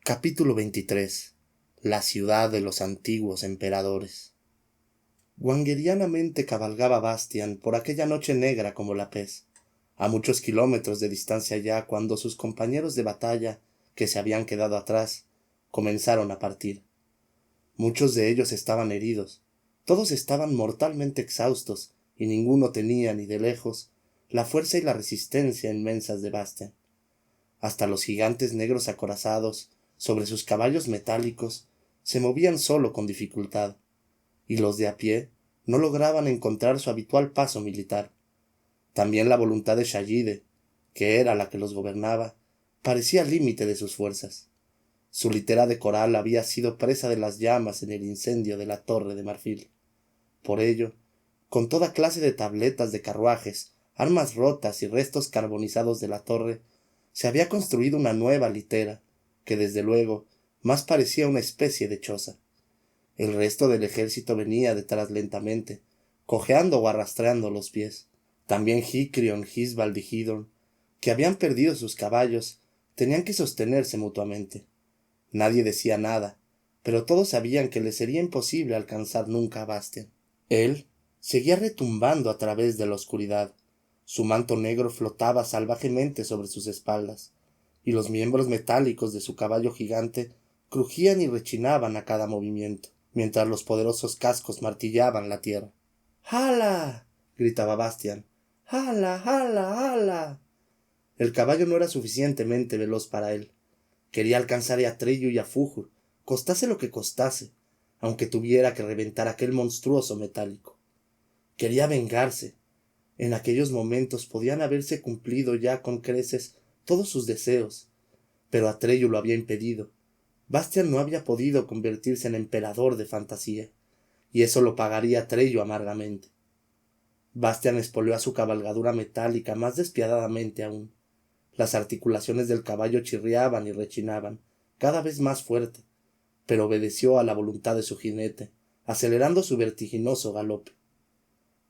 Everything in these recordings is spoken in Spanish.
Capítulo 23. La ciudad de los antiguos emperadores. Wangerianamente cabalgaba Bastian por aquella noche negra como la pez, a muchos kilómetros de distancia ya, cuando sus compañeros de batalla, que se habían quedado atrás, comenzaron a partir. Muchos de ellos estaban heridos, todos estaban mortalmente exhaustos, y ninguno tenía, ni de lejos, la fuerza y la resistencia inmensas de Bastian. Hasta los gigantes negros acorazados, sobre sus caballos metálicos, se movían solo con dificultad, y los de a pie no lograban encontrar su habitual paso militar. También la voluntad de Shallide, que era la que los gobernaba, parecía al límite de sus fuerzas. Su litera de coral había sido presa de las llamas en el incendio de la Torre de Marfil. Por ello, con toda clase de tabletas de carruajes, armas rotas y restos carbonizados de la torre, se había construido una nueva litera, que desde luego más parecía una especie de choza. El resto del ejército venía detrás lentamente, cojeando o arrastrando los pies. También Hicrion, Hisbald y Hidorn, que habían perdido sus caballos, tenían que sostenerse mutuamente. Nadie decía nada, pero todos sabían que le sería imposible alcanzar nunca a Bastian. Él seguía retumbando a través de la oscuridad. Su manto negro flotaba salvajemente sobre sus espaldas, y los miembros metálicos de su caballo gigante crujían y rechinaban a cada movimiento, mientras los poderosos cascos martillaban la tierra. ¡Hala! Gritaba Bastian. ¡Hala, hala, hala! El caballo no era suficientemente veloz para él. Quería alcanzar a Atreyu y a Fujur, costase lo que costase, aunque tuviera que reventar aquel monstruoso metálico. Quería vengarse. En aquellos momentos podían haberse cumplido ya con creces todos sus deseos, pero Atreyu lo había impedido. Bastian no había podido convertirse en emperador de fantasía, y eso lo pagaría Atreyu amargamente. Bastian espoleó a su cabalgadura metálica más despiadadamente aún. Las articulaciones del caballo chirriaban y rechinaban, cada vez más fuerte, pero obedeció a la voluntad de su jinete, acelerando su vertiginoso galope.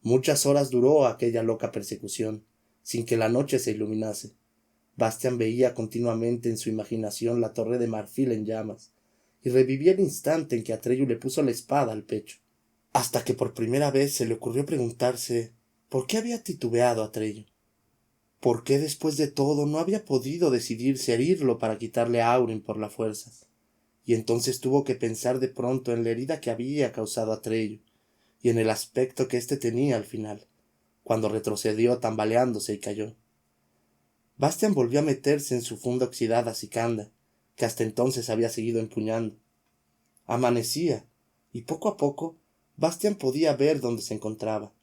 Muchas horas duró aquella loca persecución, sin que la noche se iluminase. Bastian veía continuamente en su imaginación la torre de marfil en llamas, y revivía el instante en que Atreyu le puso la espada al pecho, hasta que por primera vez se le ocurrió preguntarse por qué había titubeado Atreyu. ¿Por qué después de todo no había podido decidirse a herirlo para quitarle a Aurin por la fuerza? Y entonces tuvo que pensar de pronto en la herida que había causado Atreyu, y en el aspecto que éste tenía al final, cuando retrocedió tambaleándose y cayó. Bastian volvió a meterse en su funda oxidada Sicanda, que hasta entonces había seguido empuñando. Amanecía, y poco a poco Bastian podía ver dónde se encontraba.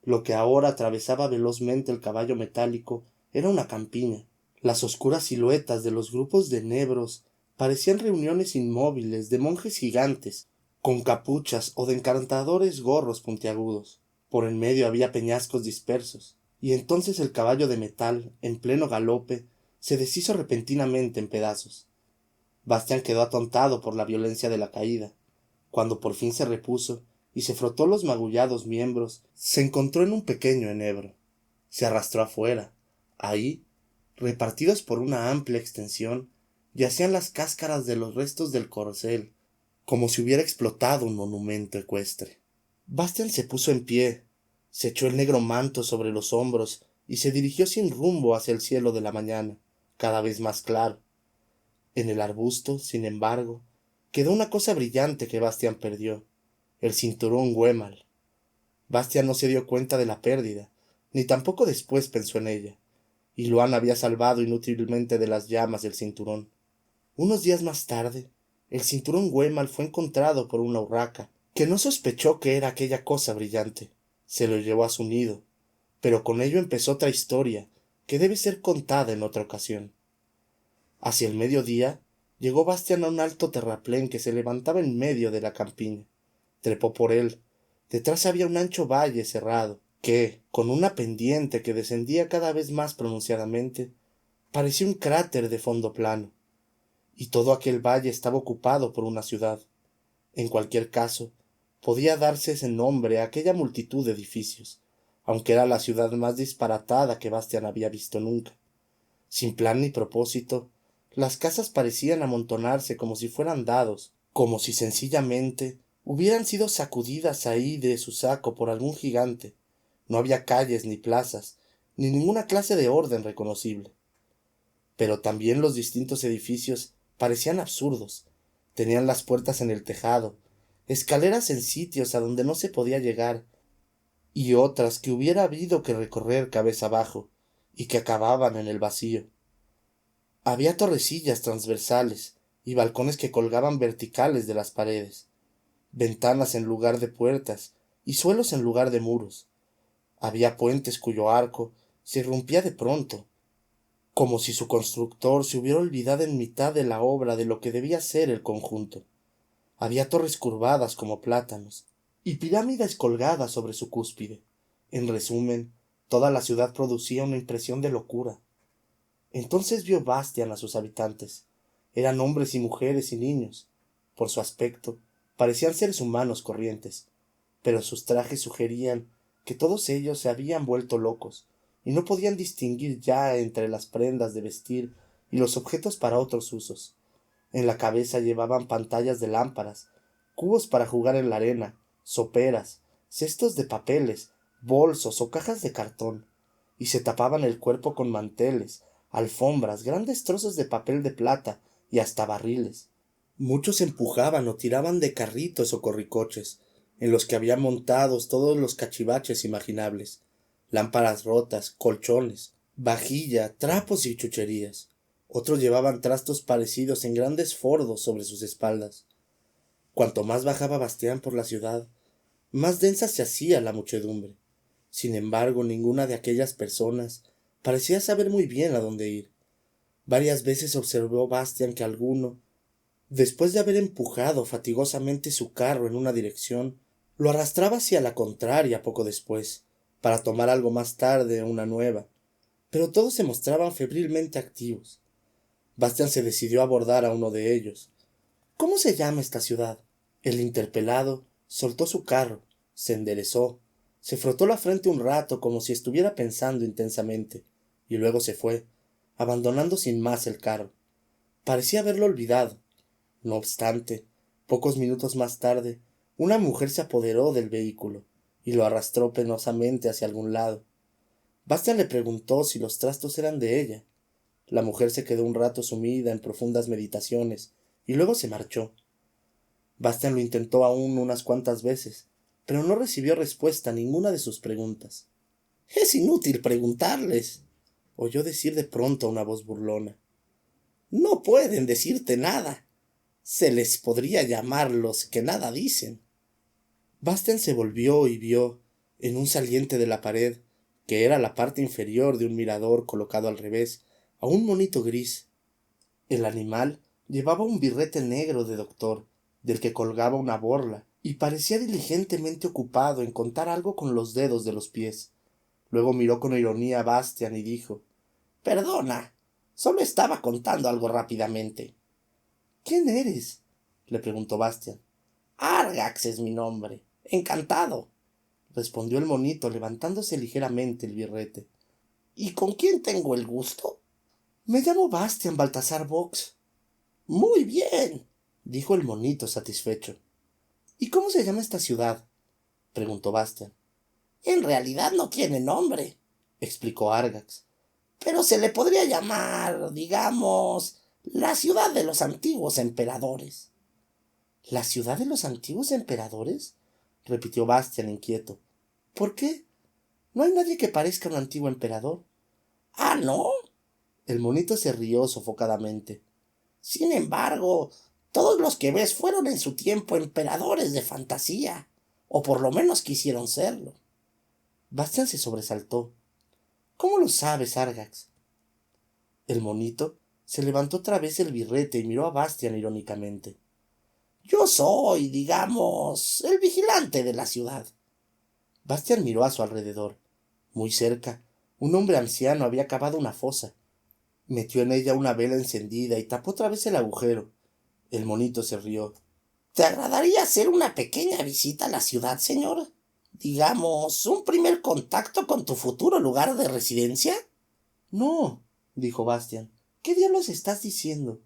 Lo que ahora atravesaba velozmente el caballo metálico era una campiña. Las oscuras siluetas de los grupos de enebros parecían reuniones inmóviles de monjes gigantes, con capuchas o de encantadores gorros puntiagudos. Por en medio había peñascos dispersos, y entonces el caballo de metal, en pleno galope, se deshizo repentinamente en pedazos. Bastian quedó atontado por la violencia de la caída. Cuando por fin se repuso y se frotó los magullados miembros, se encontró en un pequeño enebro. Se arrastró afuera. Ahí, repartidos por una amplia extensión, yacían las cáscaras de los restos del corcel, como si hubiera explotado un monumento ecuestre. Bastian se puso en pie, se echó el negro manto sobre los hombros y se dirigió sin rumbo hacia el cielo de la mañana, cada vez más claro. En el arbusto, sin embargo, quedó una cosa brillante que Bastian perdió, el cinturón Güemal. Bastian no se dio cuenta de la pérdida, ni tampoco después pensó en ella, y Luan había salvado inútilmente de las llamas del cinturón. Unos días más tarde, el cinturón Güemal fue encontrado por una urraca, que no sospechó que era aquella cosa brillante. Se lo llevó a su nido, pero con ello empezó otra historia, que debe ser contada en otra ocasión. Hacia el mediodía, llegó Bastian a un alto terraplén que se levantaba en medio de la campiña. Trepó por él. Detrás había un ancho valle cerrado, que, con una pendiente que descendía cada vez más pronunciadamente, parecía un cráter de fondo plano. Y todo aquel valle estaba ocupado por una ciudad. En cualquier caso, podía darse ese nombre a aquella multitud de edificios, aunque era la ciudad más disparatada que Bastian había visto nunca. Sin plan ni propósito, Las casas parecían amontonarse como si fueran dados, como si sencillamente hubieran sido sacudidas ahí de su saco por algún gigante. No había calles ni plazas, ni ninguna clase de orden reconocible. Pero también los distintos edificios parecían absurdos. Tenían las puertas en el tejado, escaleras en sitios a donde no se podía llegar, y otras que hubiera habido que recorrer cabeza abajo, y que acababan en el vacío. Había torrecillas transversales y balcones que colgaban verticales de las paredes, ventanas en lugar de puertas y suelos en lugar de muros. Había puentes cuyo arco se irrumpía de pronto, como si su constructor se hubiera olvidado en mitad de la obra de lo que debía ser el conjunto. Había torres curvadas como plátanos y pirámides colgadas sobre su cúspide. En resumen, toda la ciudad producía una impresión de locura. Entonces vio Bastian a sus habitantes. Eran hombres y mujeres y niños. Por su aspecto, parecían seres humanos corrientes, pero sus trajes sugerían que todos ellos se habían vuelto locos y no podían distinguir ya entre las prendas de vestir y los objetos para otros usos. En la cabeza llevaban pantallas de lámparas, cubos para jugar en la arena, soperas, cestos de papeles, bolsos o cajas de cartón, y se tapaban el cuerpo con manteles, alfombras, grandes trozos de papel de plata y hasta barriles. Muchos empujaban o tiraban de carritos o corricoches, en los que había montados todos los cachivaches imaginables, lámparas rotas, colchones, vajilla, trapos y chucherías. Otros llevaban trastos parecidos en grandes fordos sobre sus espaldas. Cuanto más bajaba Bastián por la ciudad, más densa se hacía la muchedumbre. Sin embargo, ninguna de aquellas personas parecía saber muy bien a dónde ir. Varias veces observó Bastián que alguno, después de haber empujado fatigosamente su carro en una dirección, lo arrastraba hacia la contraria poco después, para tomar algo más tarde una nueva, pero todos se mostraban febrilmente activos. Bastian se decidió a abordar a uno de ellos. ¿Cómo se llama esta ciudad? El interpelado soltó su carro, se enderezó, se frotó la frente un rato como si estuviera pensando intensamente, y luego se fue, abandonando sin más el carro. Parecía haberlo olvidado. No obstante, pocos minutos más tarde, una mujer se apoderó del vehículo y lo arrastró penosamente hacia algún lado. Bastian le preguntó si los trastos eran de ella. La mujer se quedó un rato sumida en profundas meditaciones y luego se marchó. Bastian lo intentó aún unas cuantas veces, pero no recibió respuesta a ninguna de sus preguntas. «Es inútil preguntarles», oyó decir de pronto una voz burlona. «No pueden decirte nada. Se les podría llamar los que nada dicen». Bastian se volvió y vio, en un saliente de la pared, que era la parte inferior de un mirador colocado al revés, a un monito gris. El animal llevaba un birrete negro de doctor, del que colgaba una borla, y parecía diligentemente ocupado en contar algo con los dedos de los pies. Luego miró con ironía a Bastian y dijo: «Perdona, solo estaba contando algo rápidamente». «¿Quién eres?», le preguntó Bastian. «Argax es mi nombre. Encantado», respondió el monito, levantándose ligeramente el birrete. «¿Y con quién tengo el gusto?» «Me llamo Bastian Baltasar Vox». «Muy bien», dijo el monito satisfecho. «¿Y cómo se llama esta ciudad?», preguntó Bastian. «En realidad no tiene nombre», explicó Argax, «pero se le podría llamar, digamos, la ciudad de los antiguos emperadores». «¿La ciudad de los antiguos emperadores?», repitió Bastian inquieto. «¿Por qué? No hay nadie que parezca un antiguo emperador». «¿Ah, no?». El monito se rió sofocadamente. «Sin embargo, todos los que ves fueron en su tiempo emperadores de fantasía, o por lo menos quisieron serlo». Bastian se sobresaltó. «¿Cómo lo sabes, Argax?». El monito se levantó otra vez el birrete y miró a Bastian irónicamente. «Yo soy, digamos, el vigilante de la ciudad». Bastian miró a su alrededor. Muy cerca, un hombre anciano había cavado una fosa. Metió en ella una vela encendida y tapó otra vez el agujero. El monito se rió. «¿Te agradaría hacer una pequeña visita a la ciudad, señor? Digamos, un primer contacto con tu futuro lugar de residencia». «No», dijo Bastian. ¿Qué diablos estás diciendo?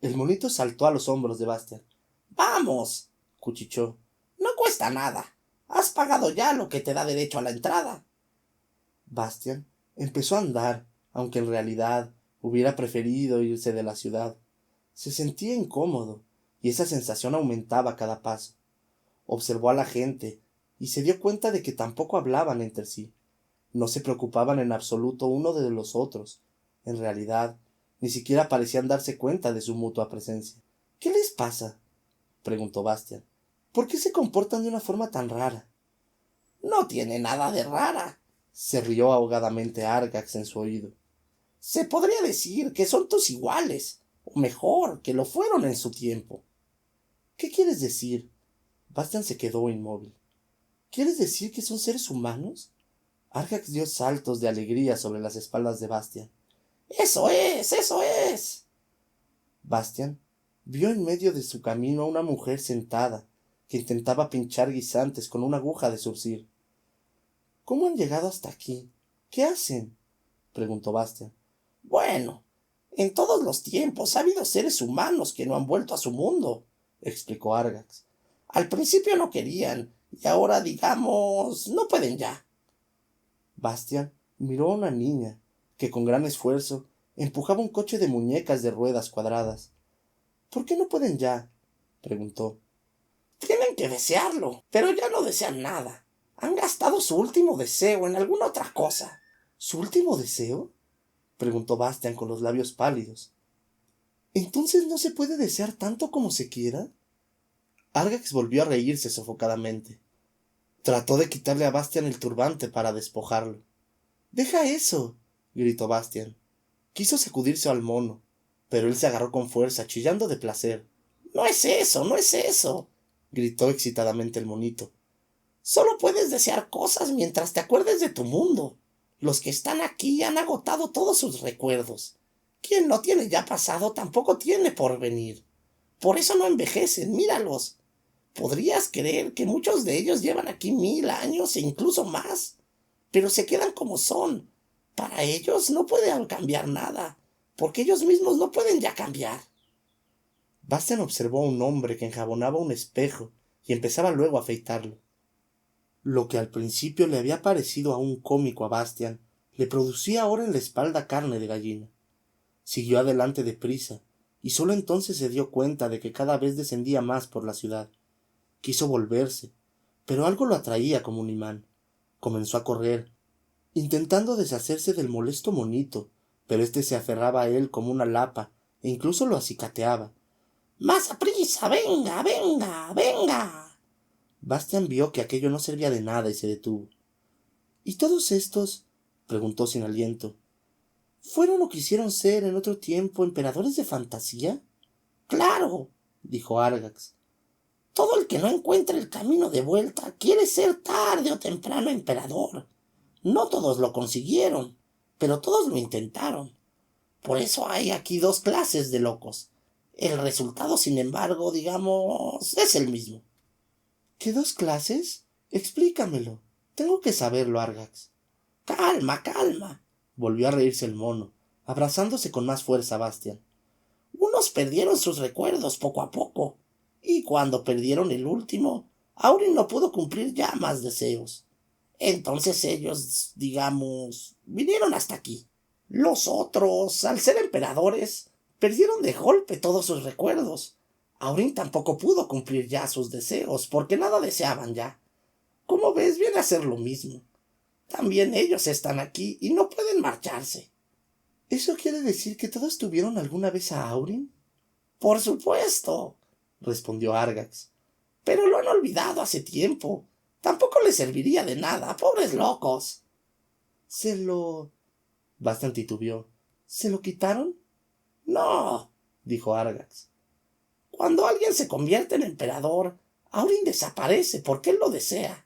El monito saltó a los hombros de Bastian. ¡Vamos!, cuchichó. No cuesta nada. Has pagado ya lo que te da derecho a la entrada. Bastian empezó a andar, aunque en realidad hubiera preferido irse de la ciudad. Se sentía incómodo, y esa sensación aumentaba a cada paso. Observó a la gente, y se dio cuenta de que tampoco hablaban entre sí. No se preocupaban en absoluto uno de los otros. En realidad, ni siquiera parecían darse cuenta de su mutua presencia. ¿Qué les pasa?, preguntó Bastian. ¿Por qué se comportan de una forma tan rara? No tiene nada de rara, se rió ahogadamente Argax en su oído. Se podría decir que son tus iguales, o mejor, que lo fueron en su tiempo. ¿Qué quieres decir? Bastian se quedó inmóvil. ¿Quieres decir que son seres humanos? Argax dio saltos de alegría sobre las espaldas de Bastian. ¡Eso es! ¡Eso es! Bastian vio en medio de su camino a una mujer sentada, que intentaba pinchar guisantes con una aguja de surcir. ¿Cómo han llegado hasta aquí? ¿Qué hacen?, preguntó Bastian. Bueno, en todos los tiempos ha habido seres humanos que no han vuelto a su mundo, explicó Argax. Al principio no querían, y ahora, digamos, no pueden ya. Bastian miró a una niña, que con gran esfuerzo empujaba un coche de muñecas de ruedas cuadradas. ¿Por qué no pueden ya?, preguntó. Tienen que desearlo, pero ya no desean nada. Han gastado su último deseo en alguna otra cosa. ¿Su último deseo?, preguntó Bastian con los labios pálidos. ¿Entonces no se puede desear tanto como se quiera? Argax volvió a reírse sofocadamente. Trató de quitarle a Bastian el turbante para despojarlo. —¡Deja eso! —gritó Bastian. Quiso sacudirse al mono, pero él se agarró con fuerza, chillando de placer. —No es eso, no es eso —gritó excitadamente el monito. Solo puedes desear cosas mientras te acuerdes de tu mundo. Los que están aquí han agotado todos sus recuerdos. Quien no tiene ya pasado tampoco tiene porvenir. Por eso no envejecen, míralos. ¿Podrías creer que muchos de ellos llevan aquí 1000 años e incluso más? Pero se quedan como son. Para ellos no pueden cambiar nada, porque ellos mismos no pueden ya cambiar. Bastian observó a un hombre que enjabonaba un espejo y empezaba luego a afeitarlo. Lo que al principio le había parecido aún cómico a Bastian, le producía ahora en la espalda carne de gallina. Siguió adelante deprisa, y sólo entonces se dio cuenta de que cada vez descendía más por la ciudad. Quiso volverse, pero algo lo atraía como un imán. Comenzó a correr, intentando deshacerse del molesto monito, pero éste se aferraba a él como una lapa, e incluso lo acicateaba. ¡Más aprisa! ¡Venga, venga, venga! Bastian vio que aquello no servía de nada y se detuvo. ¿Y todos estos? Preguntó sin aliento. ¿Fueron o quisieron ser en otro tiempo emperadores de fantasía? Claro, dijo Argax. Todo el que no encuentre el camino de vuelta quiere ser tarde o temprano emperador. No todos lo consiguieron, pero todos lo intentaron. Por eso hay aquí 2 clases de locos. El resultado, sin embargo, digamos, es el mismo. ¿Qué 2 clases? Explícamelo. Tengo que saberlo, Argax. Calma, calma, volvió a reírse el mono, abrazándose con más fuerza a Bastian. Unos perdieron sus recuerdos poco a poco, y cuando perdieron el último, Aurin no pudo cumplir ya más deseos. Entonces ellos, digamos, vinieron hasta aquí. Los otros, al ser emperadores, perdieron de golpe todos sus recuerdos. Aurin tampoco pudo cumplir ya sus deseos, porque nada deseaban ya. Como ves, viene a ser lo mismo. También ellos están aquí y no pueden marcharse. ¿Eso quiere decir que todos tuvieron alguna vez a Aurin? Por supuesto, respondió Argax. Pero lo han olvidado hace tiempo. Tampoco les serviría de nada, pobres locos. Bastian titubeó. ¿Se lo quitaron? No, dijo Argax. Cuando alguien se convierte en emperador, Aurin desaparece porque él lo desea.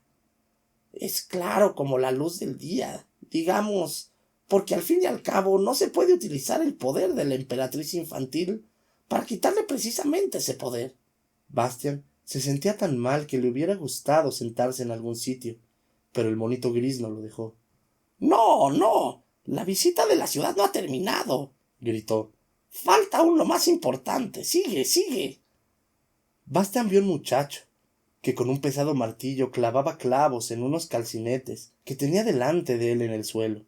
Es claro como la luz del día, digamos, porque al fin y al cabo no se puede utilizar el poder de la emperatriz infantil para quitarle precisamente ese poder. Bastian se sentía tan mal que le hubiera gustado sentarse en algún sitio, pero el monito gris no lo dejó. No, no, la visita de la ciudad no ha terminado, gritó. Falta aún lo más importante. Sigue, sigue. Bastian vio un muchacho que con un pesado martillo clavaba clavos en unos calcinetes que tenía delante de él en el suelo.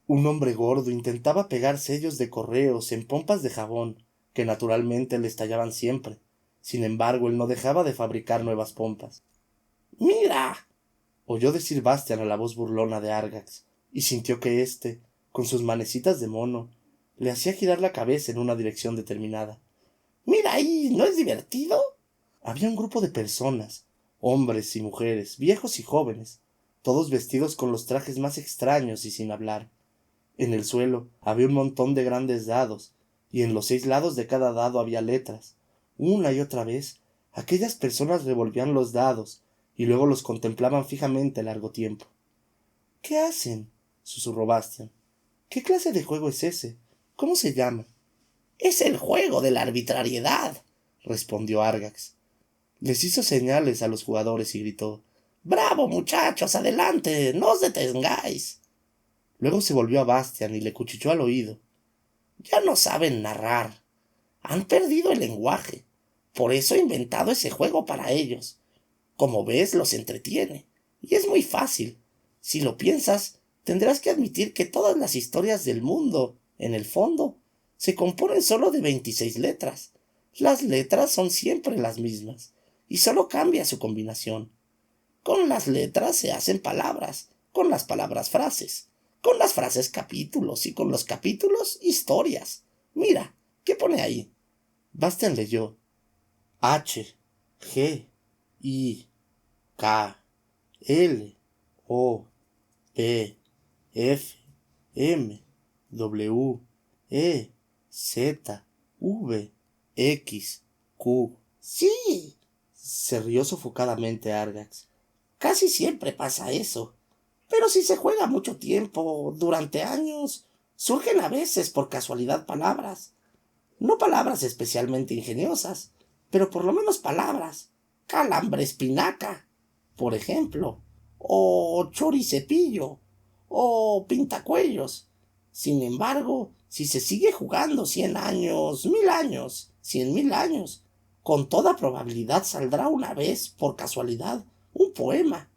Un hombre gordo intentaba pegar sellos de correos en pompas de jabón, que naturalmente le estallaban siempre. Sin embargo, él no dejaba de fabricar nuevas pompas. ¡Mira! Oyó decir Bastian a la voz burlona de Argax, y sintió que éste, con sus manecitas de mono, le hacía girar la cabeza en una dirección determinada. ¡Mira ahí! ¿No es divertido? Había un grupo de personas, hombres y mujeres, viejos y jóvenes, todos vestidos con los trajes más extraños y sin hablar. En el suelo había un montón de grandes dados, y en los 6 lados de cada dado había letras. Una y otra vez, aquellas personas revolvían los dados, y luego los contemplaban fijamente largo tiempo. ¿Qué hacen? Susurró Bastian. ¿Qué clase de juego es ese? ¿Cómo se llama? Es el juego de la arbitrariedad, respondió Argax. Les hizo señales a los jugadores y gritó: ¡Bravo, muchachos! ¡Adelante! ¡No os detengáis! Luego se volvió a Bastian y le cuchicheó al oído. Ya no saben narrar. Han perdido el lenguaje. Por eso he inventado ese juego para ellos. Como ves, los entretiene. Y es muy fácil. Si lo piensas, tendrás que admitir que todas las historias del mundo, en el fondo, se componen solo de 26 letras. Las letras son siempre las mismas, y solo cambia su combinación. Con las letras se hacen palabras, con las palabras frases, con las frases capítulos y con los capítulos historias. Mira, ¿qué pone ahí? Bastian leyó: H, G, I, K, L, O, P, F, M, W, E, Z, V, X, Q. Sí, se rió sofocadamente Argax. Casi siempre pasa eso. Pero si se juega mucho tiempo, durante años, surgen a veces por casualidad palabras. No palabras especialmente ingeniosas, pero por lo menos palabras. Calambre espinaca, por ejemplo, o choricepillo, o pintacuellos. Sin embargo, si se sigue jugando 100 años, 1000 años, 100.000 años, con toda probabilidad saldrá una vez, por casualidad, un poema.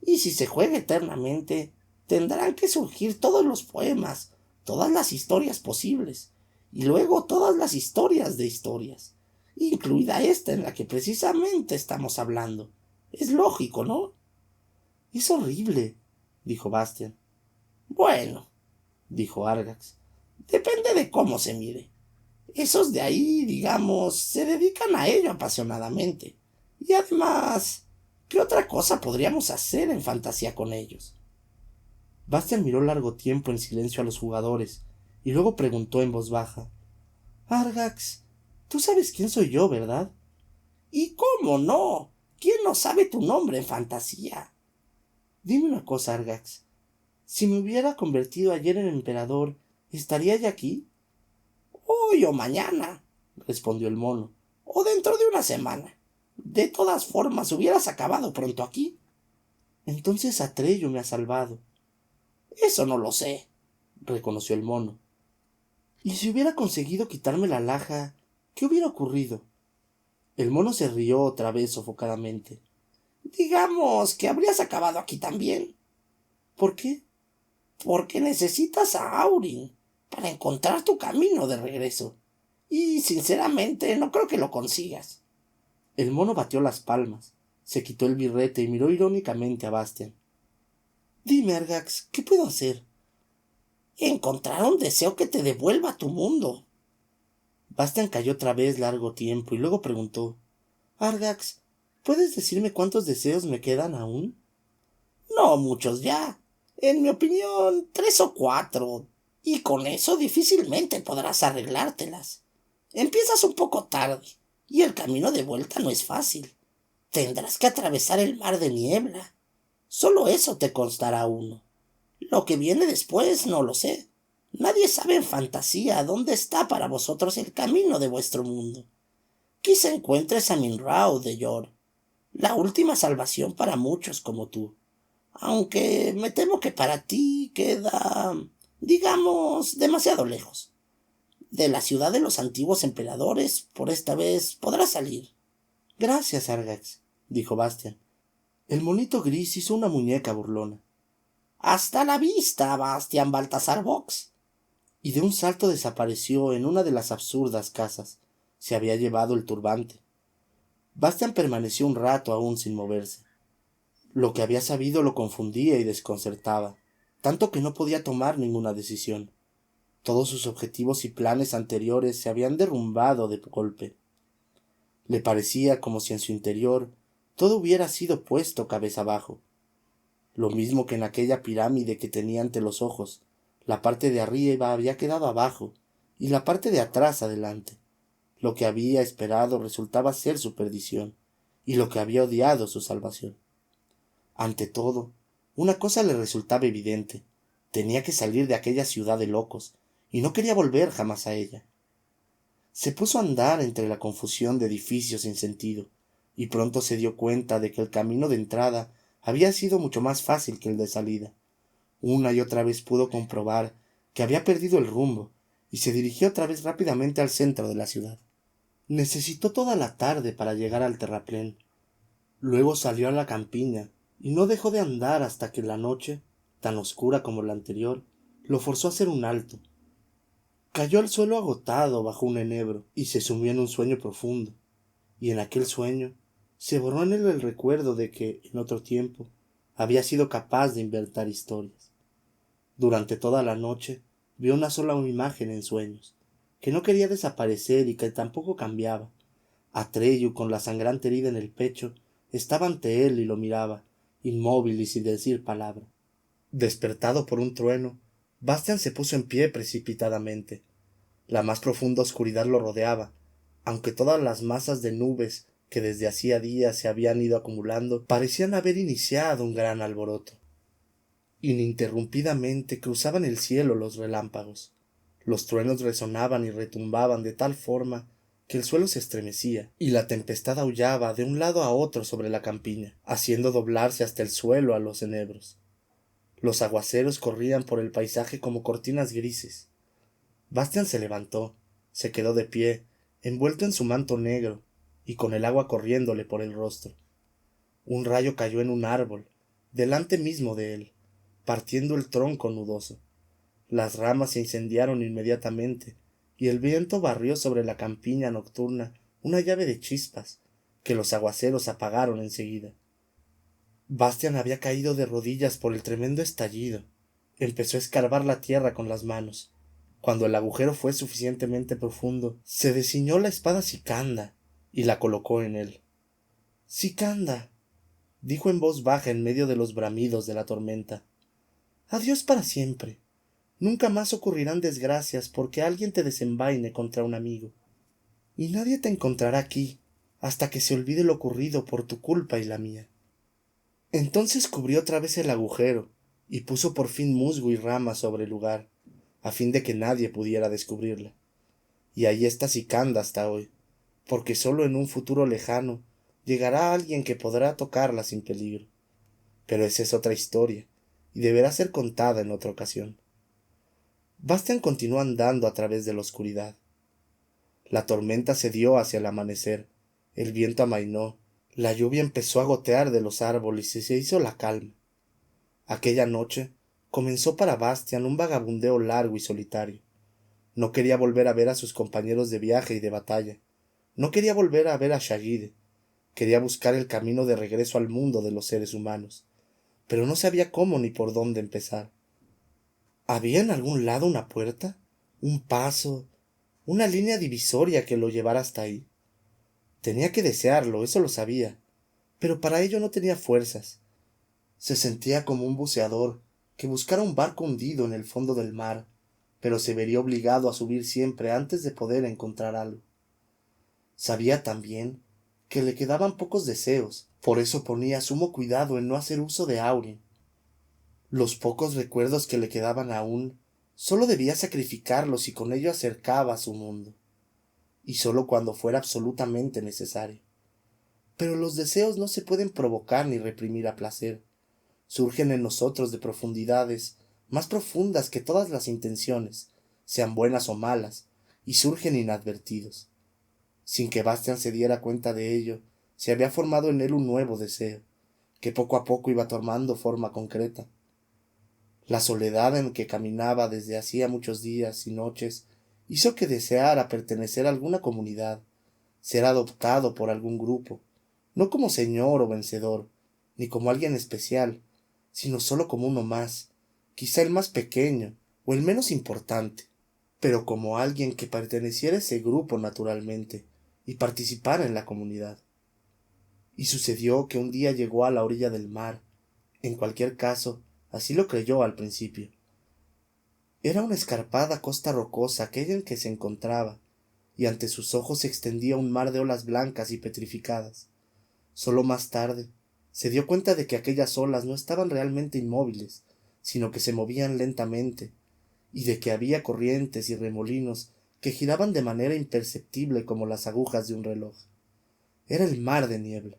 Y si se juega eternamente, tendrán que surgir todos los poemas, todas las historias posibles, y luego todas las historias de historias, incluida esta en la que precisamente estamos hablando. Es lógico, ¿no? Es horrible, dijo Bastian. Bueno, dijo Argax, depende de cómo se mire. Esos de ahí, digamos, se dedican a ello apasionadamente. Y además, ¿qué otra cosa podríamos hacer en fantasía con ellos? Bastian miró largo tiempo en silencio a los jugadores y luego preguntó en voz baja: Argax, tú sabes quién soy yo, ¿verdad? ¿Y cómo no? ¿Quién no sabe tu nombre en fantasía? Dime una cosa, Argax. Si me hubiera convertido ayer en emperador, ¿estaría ya aquí? Hoy o mañana, respondió el mono, o dentro de una semana. De todas formas, hubieras acabado pronto aquí. Entonces Atreyu me ha salvado. Eso no lo sé, reconoció el mono. ¿Y si hubiera conseguido quitarme la alhaja, qué hubiera ocurrido? El mono se rió otra vez sofocadamente. Digamos que habrías acabado aquí también. ¿Por qué? Porque necesitas a Aurin para encontrar tu camino de regreso. Y sinceramente no creo que lo consigas. El mono batió las palmas, se quitó el birrete y miró irónicamente a Bastian. Dime, Argax, ¿qué puedo hacer? Encontrar un deseo que te devuelva a tu mundo. Bastian calló otra vez largo tiempo y luego preguntó: Argax, ¿puedes decirme cuántos deseos me quedan aún? No muchos ya. En mi opinión, 3 o 4. Y con eso difícilmente podrás arreglártelas. Empiezas un poco tarde, y el camino de vuelta no es fácil. Tendrás que atravesar el mar de niebla. Solo eso te constará uno. Lo que viene después no lo sé. Nadie sabe en fantasía dónde está para vosotros el camino de vuestro mundo. Quizá encuentres a Minrao de Yor, la última salvación para muchos como tú. Aunque me temo que para ti queda, digamos, demasiado lejos. De la ciudad de los antiguos emperadores, por esta vez podrás salir. Gracias, Argax, dijo Bastian. El monito gris hizo una muñeca burlona. Hasta la vista, Bastian Baltasar Vox. Y de un salto desapareció en una de las absurdas casas. Se había llevado el turbante. Bastian permaneció un rato aún sin moverse. Lo que había sabido lo confundía y desconcertaba, tanto que no podía tomar ninguna decisión. Todos sus objetivos y planes anteriores se habían derrumbado de golpe. Le parecía como si en su interior todo hubiera sido puesto cabeza abajo. Lo mismo que en aquella pirámide que tenía ante los ojos, la parte de arriba había quedado abajo y la parte de atrás adelante. Lo que había esperado resultaba ser su perdición, y lo que había odiado su salvación. Ante todo, una cosa le resultaba evidente: tenía que salir de aquella ciudad de locos, y no quería volver jamás a ella. Se puso a andar entre la confusión de edificios sin sentido, y pronto se dio cuenta de que el camino de entrada había sido mucho más fácil que el de salida. Una y otra vez pudo comprobar que había perdido el rumbo, y se dirigió otra vez rápidamente al centro de la ciudad. Necesitó toda la tarde para llegar al terraplén. Luego salió a la campiña, y no dejó de andar hasta que la noche, tan oscura como la anterior, lo forzó a hacer un alto. Cayó al suelo agotado bajo un enebro, y se sumió en un sueño profundo, y en aquel sueño se borró en él el recuerdo de que, en otro tiempo, había sido capaz de inventar historias. Durante toda la noche vio una sola imagen en sueños, que no quería desaparecer y que tampoco cambiaba. Atreyu, con la sangrante herida en el pecho, estaba ante él y lo miraba, inmóvil y sin decir palabra. Despertado por un trueno, Bastian se puso en pie precipitadamente. La más profunda oscuridad lo rodeaba, aunque todas las masas de nubes que desde hacía días se habían ido acumulando parecían haber iniciado un gran alboroto. Ininterrumpidamente cruzaban el cielo los relámpagos. Los truenos resonaban y retumbaban de tal forma que el suelo se estremecía, y la tempestad aullaba de un lado a otro sobre la campiña, haciendo doblarse hasta el suelo a los enebros. Los aguaceros corrían por el paisaje como cortinas grises. Bastian se levantó, se quedó de pie, envuelto en su manto negro, y con el agua corriéndole por el rostro. Un rayo cayó en un árbol, delante mismo de él, partiendo el tronco nudoso. Las ramas se incendiaron inmediatamente, y el viento barrió sobre la campiña nocturna una llave de chispas, que los aguaceros apagaron enseguida. Bastian había caído de rodillas por el tremendo estallido. Empezó a escarbar la tierra con las manos. Cuando el agujero fue suficientemente profundo, se desciñó la espada Sicanda y la colocó en él. —Sicanda —dijo en voz baja en medio de los bramidos de la tormenta—, adiós para siempre. Nunca más ocurrirán desgracias porque alguien te desenvaine contra un amigo. Y nadie te encontrará aquí hasta que se olvide lo ocurrido por tu culpa y la mía. Entonces cubrió otra vez el agujero y puso por fin musgo y ramas sobre el lugar, a fin de que nadie pudiera descubrirla. Y ahí está Sicanda hasta hoy, porque solo en un futuro lejano llegará alguien que podrá tocarla sin peligro. Pero esa es otra historia, y deberá ser contada en otra ocasión. Bastian continuó andando a través de la oscuridad. La tormenta cedió hacia el amanecer, el viento amainó, la lluvia empezó a gotear de los árboles y se hizo la calma. Aquella noche comenzó para Bastian un vagabundeo largo y solitario. No quería volver a ver a sus compañeros de viaje y de batalla. No quería volver a ver a Shagide. Quería buscar el camino de regreso al mundo de los seres humanos, pero no sabía cómo ni por dónde empezar. ¿Había en algún lado una puerta? ¿Un paso? ¿Una línea divisoria que lo llevara hasta ahí? Tenía que desearlo, eso lo sabía, pero para ello no tenía fuerzas. Se sentía como un buceador que buscara un barco hundido en el fondo del mar, pero se vería obligado a subir siempre antes de poder encontrar algo. Sabía también que le quedaban pocos deseos, por eso ponía sumo cuidado en no hacer uso de Auryn. Los pocos recuerdos que le quedaban aún, solo debía sacrificarlos y con ello acercaba a su mundo, y solo cuando fuera absolutamente necesario. Pero los deseos no se pueden provocar ni reprimir a placer. Surgen en nosotros de profundidades más profundas que todas las intenciones, sean buenas o malas, y surgen inadvertidos. Sin que Bastian se diera cuenta de ello, se había formado en él un nuevo deseo, que poco a poco iba tomando forma concreta. La soledad en que caminaba desde hacía muchos días y noches hizo que deseara pertenecer a alguna comunidad, ser adoptado por algún grupo, no como señor o vencedor, ni como alguien especial, sino solo como uno más, quizá el más pequeño o el menos importante, pero como alguien que perteneciera a ese grupo naturalmente y participara en la comunidad. Y sucedió que un día llegó a la orilla del mar. En cualquier caso, así lo creyó al principio. Era una escarpada costa rocosa aquella en que se encontraba, y ante sus ojos se extendía un mar de olas blancas y petrificadas. Solo más tarde se dio cuenta de que aquellas olas no estaban realmente inmóviles, sino que se movían lentamente, y de que había corrientes y remolinos que giraban de manera imperceptible como las agujas de un reloj. Era el mar de niebla.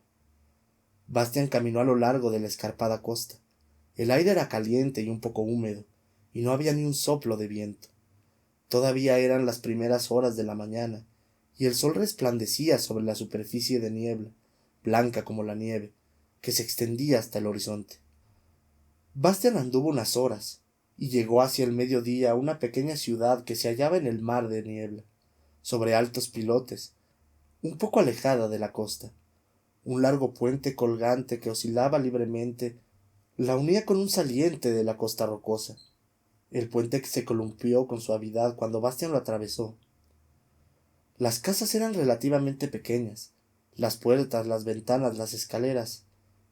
Bastian caminó a lo largo de la escarpada costa. El aire era caliente y un poco húmedo, y no había ni un soplo de viento. Todavía eran las primeras horas de la mañana, y el sol resplandecía sobre la superficie de niebla, blanca como la nieve, que se extendía hasta el horizonte. Bastian anduvo unas horas, y llegó hacia el mediodía a una pequeña ciudad que se hallaba en el mar de niebla, sobre altos pilotes, un poco alejada de la costa. Un largo puente colgante que oscilaba libremente la unía con un saliente de la costa rocosa. El puente se columpió con suavidad cuando Bastian lo atravesó. Las casas eran relativamente pequeñas, las puertas, las ventanas, las escaleras,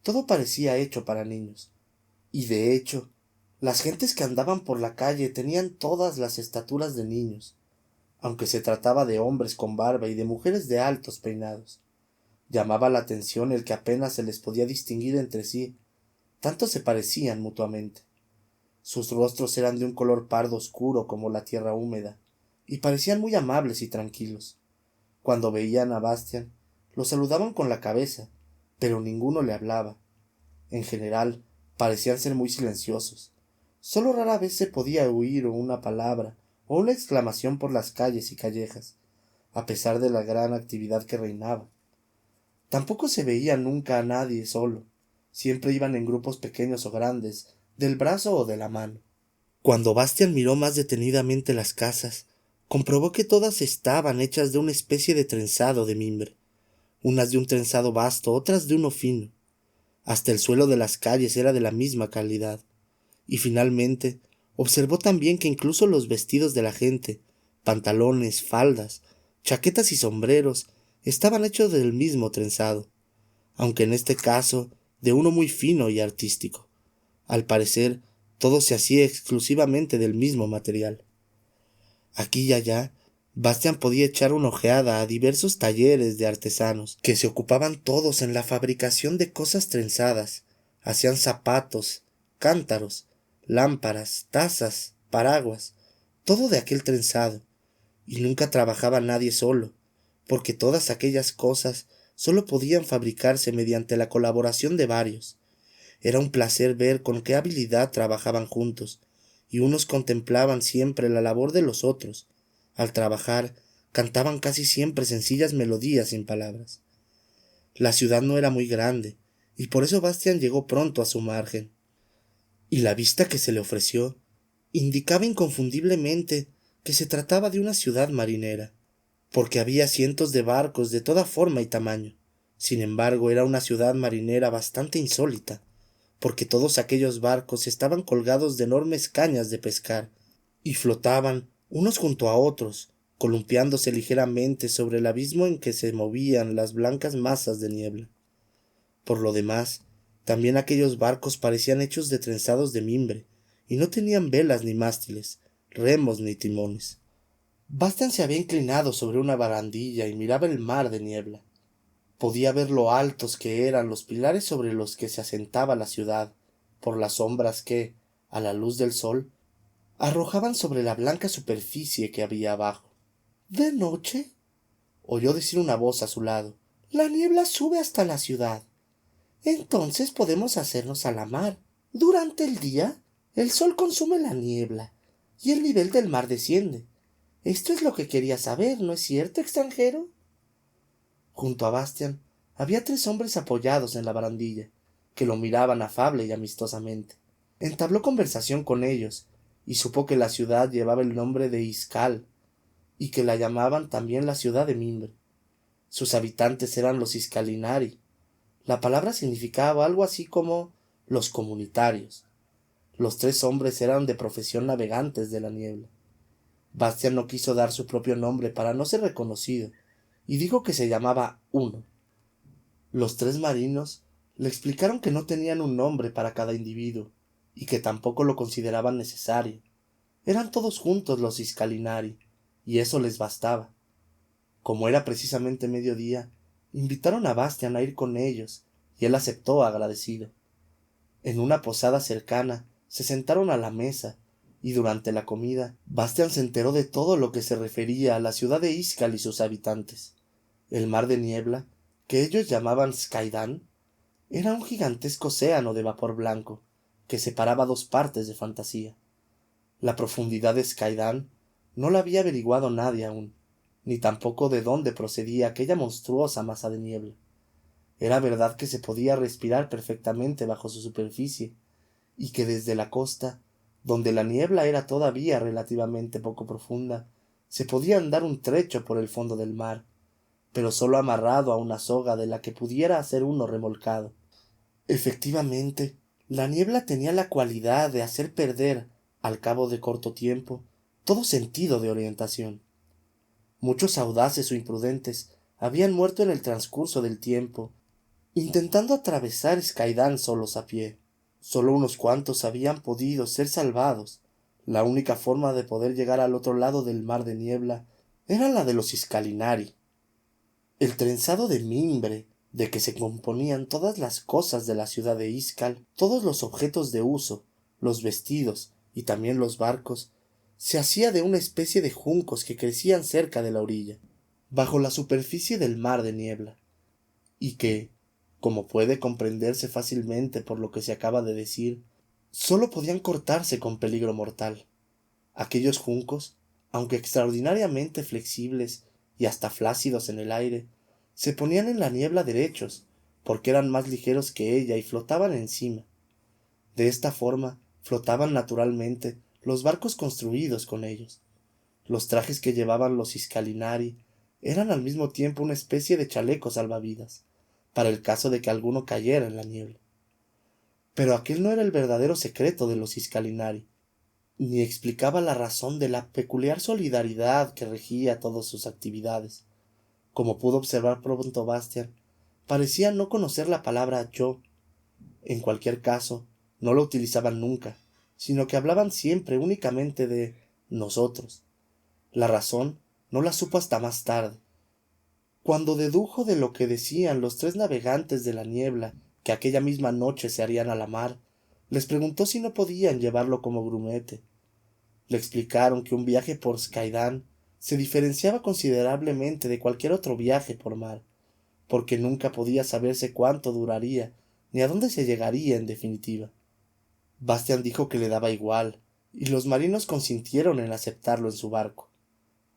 todo parecía hecho para niños. Y de hecho, las gentes que andaban por la calle tenían todas las estaturas de niños, aunque se trataba de hombres con barba y de mujeres de altos peinados. Llamaba la atención el que apenas se les podía distinguir entre sí, tanto se parecían mutuamente. Sus rostros eran de un color pardo oscuro como la tierra húmeda, y parecían muy amables y tranquilos. Cuando veían a Bastian, lo saludaban con la cabeza, pero ninguno le hablaba. En general, parecían ser muy silenciosos. Solo rara vez se podía oír una palabra o una exclamación por las calles y callejas, a pesar de la gran actividad que reinaba. Tampoco se veía nunca a nadie solo. Siempre iban en grupos pequeños o grandes, del brazo o de la mano. Cuando Bastian miró más detenidamente las casas, comprobó que todas estaban hechas de una especie de trenzado de mimbre, unas de un trenzado vasto, otras de uno fino. Hasta el suelo de las calles era de la misma calidad. Y finalmente observó también que incluso los vestidos de la gente, pantalones, faldas, chaquetas y sombreros, estaban hechos del mismo trenzado, aunque en este caso de uno muy fino y artístico. Al parecer, todo se hacía exclusivamente del mismo material. Aquí y allá, Bastian podía echar una ojeada a diversos talleres de artesanos, que se ocupaban todos en la fabricación de cosas trenzadas. Hacían zapatos, cántaros, lámparas, tazas, paraguas, todo de aquel trenzado, y nunca trabajaba nadie solo, porque todas aquellas cosas solo podían fabricarse mediante la colaboración de varios. Era un placer ver con qué habilidad trabajaban juntos, y unos contemplaban siempre la labor de los otros. Al trabajar, cantaban casi siempre sencillas melodías sin palabras. La ciudad no era muy grande, y por eso Bastian llegó pronto a su margen. Y la vista que se le ofreció indicaba inconfundiblemente que se trataba de una ciudad marinera, porque había cientos de barcos de toda forma y tamaño. Sin embargo, era una ciudad marinera bastante insólita, porque todos aquellos barcos estaban colgados de enormes cañas de pescar, y flotaban unos junto a otros, columpiándose ligeramente sobre el abismo en que se movían las blancas masas de niebla. Por lo demás, también aquellos barcos parecían hechos de trenzados de mimbre, y no tenían velas ni mástiles, remos ni timones. Bastian se había inclinado sobre una barandilla y miraba el mar de niebla. Podía ver lo altos que eran los pilares sobre los que se asentaba la ciudad, por las sombras que, a la luz del sol, arrojaban sobre la blanca superficie que había abajo. ¿De noche? Oyó decir una voz a su lado. La niebla sube hasta la ciudad. Entonces podemos hacernos a la mar. Durante el día, el sol consume la niebla y el nivel del mar desciende. Esto es lo que quería saber, ¿no es cierto, extranjero? Junto a Bastian había 3 hombres apoyados en la barandilla, que lo miraban afable y amistosamente. Entabló conversación con ellos, y supo que la ciudad llevaba el nombre de Iscal, y que la llamaban también la ciudad de Mimbre. Sus habitantes eran los Iscalinari. La palabra significaba algo así como los comunitarios. Los 3 hombres eran de profesión navegantes de la niebla. Bastian no quiso dar su propio nombre para no ser reconocido, y dijo que se llamaba Uno. Los 3 marinos le explicaron que no tenían un nombre para cada individuo, y que tampoco lo consideraban necesario. Eran todos juntos los Iscalinari, y eso les bastaba. Como era precisamente mediodía, invitaron a Bastian a ir con ellos, y él aceptó agradecido. En una posada cercana se sentaron a la mesa, y durante la comida Bastian se enteró de todo lo que se refería a la ciudad de Iscal y sus habitantes. El mar de niebla, que ellos llamaban Skaidan, era un gigantesco océano de vapor blanco, que separaba 2 partes de fantasía. La profundidad de Skaidan no la había averiguado nadie aún, ni tampoco de dónde procedía aquella monstruosa masa de niebla. Era verdad que se podía respirar perfectamente bajo su superficie, y que desde la costa, donde la niebla era todavía relativamente poco profunda, se podía andar un trecho por el fondo del mar, pero solo amarrado a una soga de la que pudiera hacer uno remolcado. Efectivamente, la niebla tenía la cualidad de hacer perder, al cabo de corto tiempo, todo sentido de orientación. Muchos audaces o imprudentes habían muerto en el transcurso del tiempo, intentando atravesar Skaidan solos a pie. Solo unos cuantos habían podido ser salvados. La única forma de poder llegar al otro lado del mar de niebla era la de los Iscalinari. El trenzado de mimbre, de que se componían todas las cosas de la ciudad de Iscal, todos los objetos de uso, los vestidos y también los barcos, se hacía de una especie de juncos que crecían cerca de la orilla, bajo la superficie del mar de niebla, y que, como puede comprenderse fácilmente por lo que se acaba de decir, sólo podían cortarse con peligro mortal. Aquellos juncos, aunque extraordinariamente flexibles y hasta flácidos en el aire, se ponían en la niebla derechos, porque eran más ligeros que ella y flotaban encima. De esta forma flotaban naturalmente los barcos construidos con ellos. Los trajes que llevaban los Iscalinari eran al mismo tiempo una especie de chaleco salvavidas, para el caso de que alguno cayera en la niebla. Pero aquel no era el verdadero secreto de los Iscalinari, ni explicaba la razón de la peculiar solidaridad que regía todas sus actividades. Como pudo observar pronto Bastian, parecía no conocer la palabra yo. En cualquier caso, no lo utilizaban nunca, sino que hablaban siempre únicamente de nosotros. La razón no la supo hasta más tarde. Cuando dedujo de lo que decían los 3 navegantes de la niebla que aquella misma noche se harían a la mar, les preguntó si no podían llevarlo como grumete. Le explicaron que un viaje por Skaidan se diferenciaba considerablemente de cualquier otro viaje por mar, porque nunca podía saberse cuánto duraría, ni a dónde se llegaría en definitiva. Bastian dijo que le daba igual, y los marinos consintieron en aceptarlo en su barco.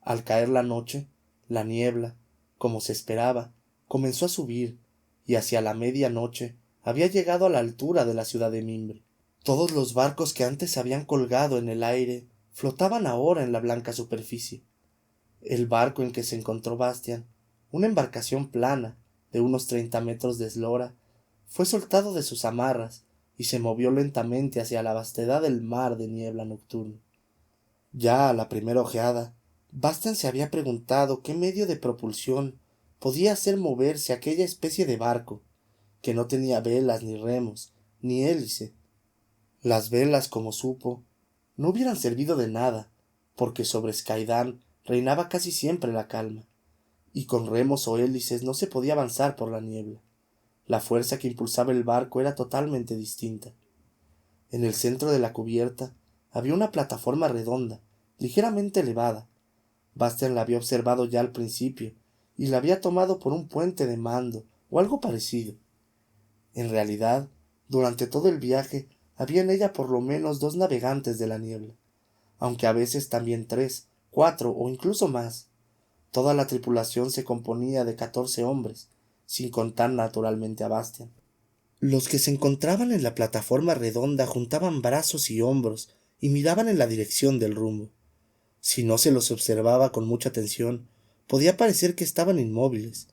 Al caer la noche, la niebla, como se esperaba, comenzó a subir, y hacia la medianoche había llegado a la altura de la ciudad de Mimbre. Todos los barcos que antes se habían colgado en el aire flotaban ahora en la blanca superficie. El barco en que se encontró Bastian, una embarcación plana, de unos 30 metros de eslora, fue soltado de sus amarras y se movió lentamente hacia la vastedad del mar de niebla nocturno. Ya a la primera ojeada, Bastian se había preguntado qué medio de propulsión podía hacer moverse aquella especie de barco, que no tenía velas ni remos, ni hélice. Las velas, como supo, no hubieran servido de nada, porque sobre Skaidan reinaba casi siempre la calma, y con remos o hélices no se podía avanzar por la niebla. La fuerza que impulsaba el barco era totalmente distinta. En el centro de la cubierta había una plataforma redonda, ligeramente elevada. Bastian la había observado ya al principio, y la había tomado por un puente de mando o algo parecido. En realidad, durante todo el viaje había en ella por lo menos 2 navegantes de la niebla, aunque a veces también 3, 4 o incluso más. Toda la tripulación se componía de 14 hombres, sin contar naturalmente a Bastian. Los que se encontraban en la plataforma redonda juntaban brazos y hombros y miraban en la dirección del rumbo. Si no se los observaba con mucha atención, podía parecer que estaban inmóviles.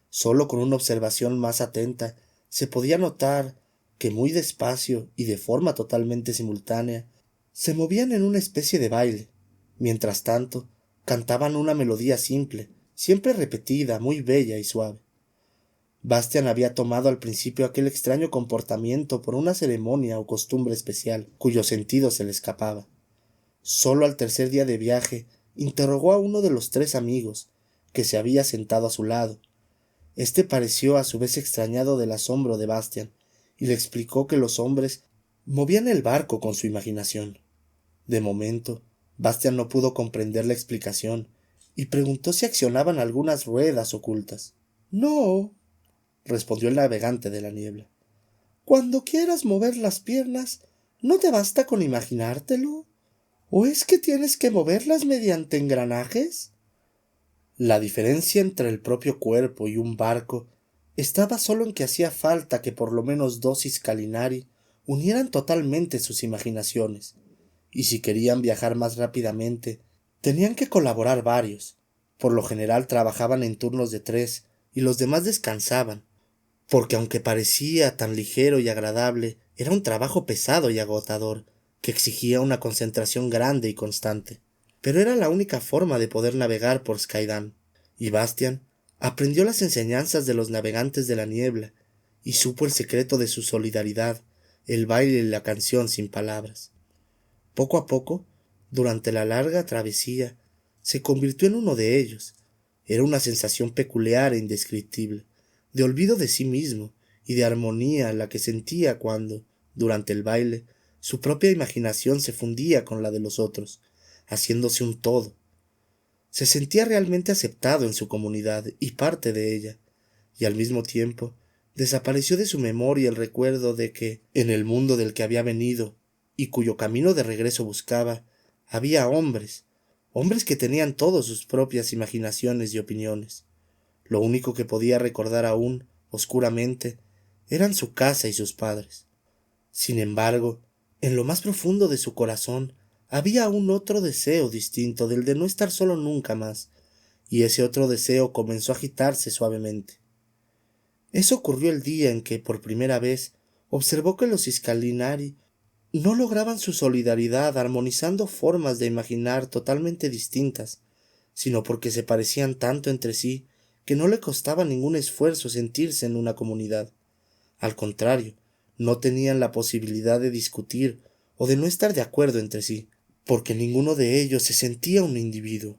Solo con una observación más atenta se podía notar que muy despacio y de forma totalmente simultánea se movían en una especie de baile. Mientras tanto, cantaban una melodía simple, siempre repetida, muy bella y suave. Bastian había tomado al principio aquel extraño comportamiento por una ceremonia o costumbre especial, cuyo sentido se le escapaba. Solo al tercer día de viaje interrogó a uno de los 3 amigos, que se había sentado a su lado. Este pareció a su vez extrañado del asombro de Bastian, y le explicó que los hombres movían el barco con su imaginación. De momento, Bastian no pudo comprender la explicación, y preguntó si accionaban algunas ruedas ocultas. No, respondió el navegante de la niebla. Cuando quieras mover las piernas, ¿no te basta con imaginártelo? ¿O es que tienes que moverlas mediante engranajes? La diferencia entre el propio cuerpo y un barco estaba solo en que hacía falta que por lo menos 2 Iscalinari unieran totalmente sus imaginaciones, y si querían viajar más rápidamente, tenían que colaborar varios. Por lo general trabajaban en turnos de 3 y los demás descansaban, porque aunque parecía tan ligero y agradable, era un trabajo pesado y agotador, que exigía una concentración grande y constante. Pero era la única forma de poder navegar por Skaidan, y Bastian aprendió las enseñanzas de los navegantes de la niebla, y supo el secreto de su solidaridad, el baile y la canción sin palabras. Poco a poco, durante la larga travesía, se convirtió en uno de ellos. Era una sensación peculiar e indescriptible, de olvido de sí mismo y de armonía la que sentía cuando, durante el baile, su propia imaginación se fundía con la de los otros, haciéndose un todo. Se sentía realmente aceptado en su comunidad y parte de ella, y al mismo tiempo desapareció de su memoria el recuerdo de que, en el mundo del que había venido y cuyo camino de regreso buscaba, había hombres que tenían todos sus propias imaginaciones y opiniones. Lo único que podía recordar aún, oscuramente, eran su casa y sus padres. Sin embargo, en lo más profundo de su corazón había aún otro deseo distinto del de no estar solo nunca más, y ese otro deseo comenzó a agitarse suavemente. Eso ocurrió el día en que, por primera vez, observó que los Iscalinari no lograban su solidaridad armonizando formas de imaginar totalmente distintas, sino porque se parecían tanto entre sí que no le costaba ningún esfuerzo sentirse en una comunidad. Al contrario, no tenían la posibilidad de discutir o de no estar de acuerdo entre sí, porque ninguno de ellos se sentía un individuo.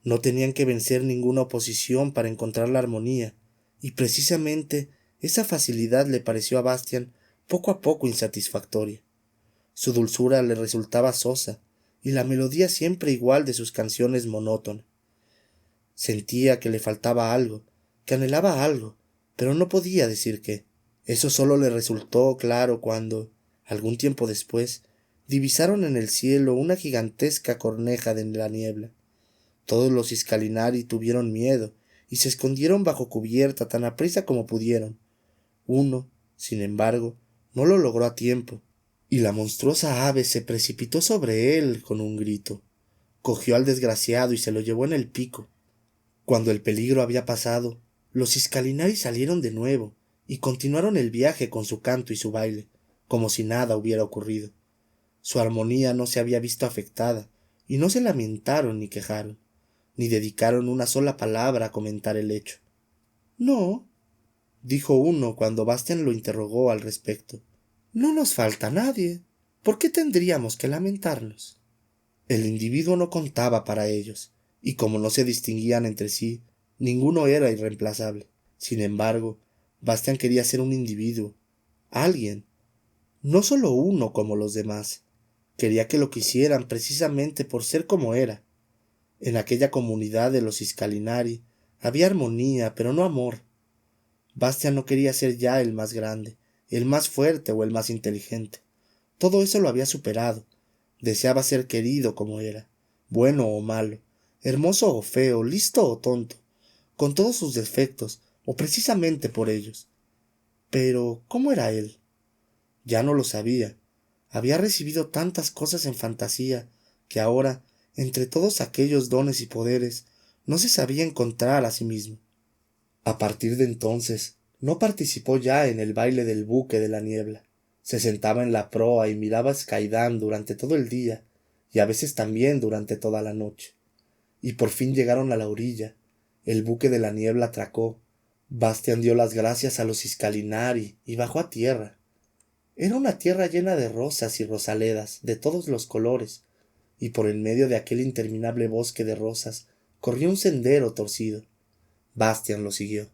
No tenían que vencer ninguna oposición para encontrar la armonía, y precisamente esa facilidad le pareció a Bastian poco a poco insatisfactoria. Su dulzura le resultaba sosa, y la melodía siempre igual de sus canciones monótona. Sentía que le faltaba algo, que anhelaba algo, pero no podía decir qué. Eso solo le resultó claro cuando, algún tiempo después, divisaron en el cielo una gigantesca corneja de la niebla. Todos los Iscalinari tuvieron miedo y se escondieron bajo cubierta tan aprisa como pudieron. Uno, sin embargo, no lo logró a tiempo, y la monstruosa ave se precipitó sobre él con un grito. Cogió al desgraciado y se lo llevó en el pico. Cuando el peligro había pasado, los Iscalinari salieron de nuevo y continuaron el viaje con su canto y su baile, como si nada hubiera ocurrido. Su armonía no se había visto afectada, y no se lamentaron ni quejaron, ni dedicaron una sola palabra a comentar el hecho. No, dijo uno cuando Bastian lo interrogó al respecto. No nos falta nadie. ¿Por qué tendríamos que lamentarnos? El individuo no contaba para ellos, y como no se distinguían entre sí, ninguno era irreemplazable. Sin embargo, Bastian quería ser un individuo, alguien, no solo uno como los demás. Quería que lo quisieran precisamente por ser como era. En aquella comunidad de los Iscalinari había armonía, pero no amor. Bastian no quería ser ya el más grande, el más fuerte o el más inteligente. Todo eso lo había superado. Deseaba ser querido como era, bueno o malo, hermoso o feo, listo o tonto, con todos sus defectos, o precisamente por ellos. Pero, ¿cómo era él? Ya no lo sabía. Había recibido tantas cosas en fantasía que ahora, entre todos aquellos dones y poderes, no se sabía encontrar a sí mismo. A partir de entonces, no participó ya en el baile del buque de la niebla. Se sentaba en la proa y miraba a Skaidan durante todo el día, y a veces también durante toda la noche. Y por fin llegaron a la orilla. El buque de la niebla atracó. Bastian dio las gracias a los Iscalinari y bajó a tierra. Era una tierra llena de rosas y rosaledas de todos los colores, y por en medio de aquel interminable bosque de rosas corría un sendero torcido. Bastian lo siguió.